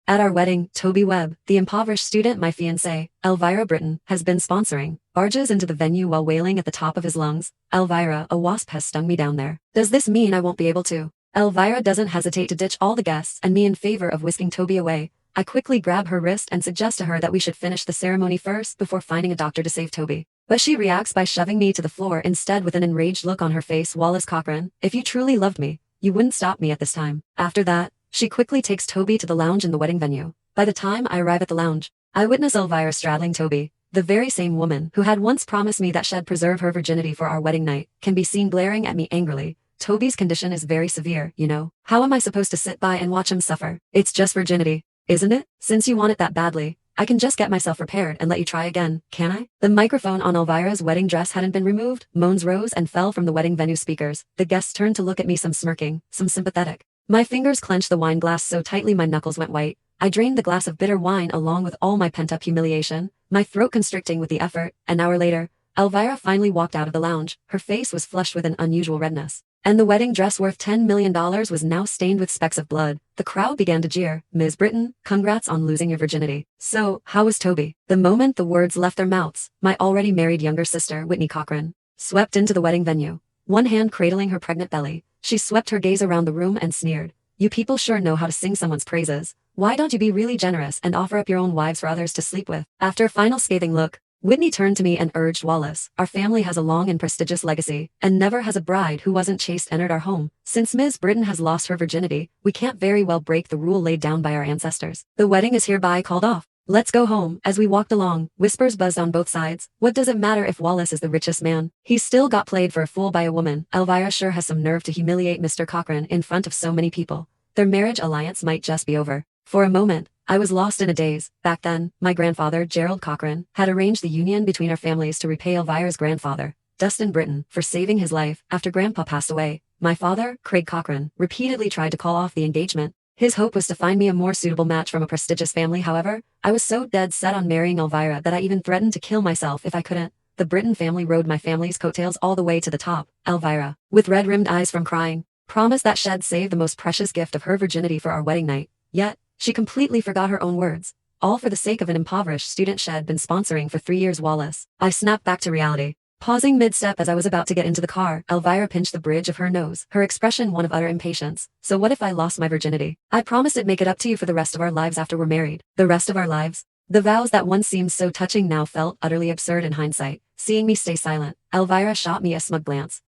At our wedding, Toby Webb, the impoverished student my fiancée, Elvira Britton, has been sponsoring, barges into the venue while wailing at the top of his lungs. Elvira, a wasp has stung me down there. Does this mean I won't be able to? Elvira doesn't hesitate to ditch all the guests and me in favor of whisking Toby away. I quickly grab her wrist and suggest to her that we should finish the ceremony first before finding a doctor to save Toby. But she reacts by shoving me to the floor instead with an enraged look on her face. Wallace Cochran, if you truly loved me, you wouldn't stop me at this time. After that, she quickly takes Toby to the lounge in the wedding venue. By the time I arrive at the lounge, I witness Elvira straddling Toby. The very same woman who had once promised me that she'd preserve her virginity for our wedding night can be seen glaring at me angrily. Toby's condition is very severe, you know. How am I supposed to sit by and watch him suffer? It's just virginity, isn't it? Since you want it that badly, I can just get myself prepared and let you try again, can I? The microphone on Elvira's wedding dress hadn't been removed. Moans rose and fell from the wedding venue speakers. The guests turned to look at me, some smirking, some sympathetic. My fingers clenched the wine glass so tightly my knuckles went white. I drained the glass of bitter wine along with all my pent-up humiliation, my throat constricting with the effort. An hour later, Elvira finally walked out of the lounge. Her face was flushed with an unusual redness, and the wedding dress worth $10 million was now stained with specks of blood. The crowd began to jeer. Ms. Britton, congrats on losing your virginity. So, how was Toby? The moment the words left their mouths, my already married younger sister, Whitney Cochran, swept into the wedding venue. One hand cradling her pregnant belly, she swept her gaze around the room and sneered. You people sure know how to sing someone's praises. Why don't you be really generous and offer up your own wives for others to sleep with? After a final scathing look, Whitney turned to me and urged, Wallace, our family has a long and prestigious legacy, and never has a bride who wasn't chaste entered our home. Since Ms. Britton has lost her virginity, we can't very well break the rule laid down by our ancestors. The wedding is hereby called off. Let's go home. As we walked along, whispers buzzed on both sides. What does it matter if Wallace is the richest man? He still got played for a fool by a woman. Elvira sure has some nerve to humiliate Mr. Cochran in front of so many people. Their marriage alliance might just be over. For a moment, I was lost in a daze. Back then, my grandfather, Gerald Cochran, had arranged the union between our families to repay Elvira's grandfather, Dustin Britton, for saving his life after Grandpa passed away. My father, Craig Cochran, repeatedly tried to call off the engagement. His hope was to find me a more suitable match from a prestigious family. However, I was so dead set on marrying Elvira that I even threatened to kill myself if I couldn't. The Britton family rode my family's coattails all the way to the top. Elvira, with red-rimmed eyes from crying, promised that she'd save the most precious gift of her virginity for our wedding night. Yet, she completely forgot her own words, all for the sake of an impoverished student she'd been sponsoring for 3 years. Wallace. I snapped back to reality. Pausing mid-step as I was about to get into the car, Elvira pinched the bridge of her nose, her expression one of utter impatience. So what if I lost my virginity? I promised I'd make it up to you for the rest of our lives after we're married. The rest of our lives? The vows that once seemed so touching now felt utterly absurd in hindsight. Seeing me stay silent, Elvira shot me a smug glance.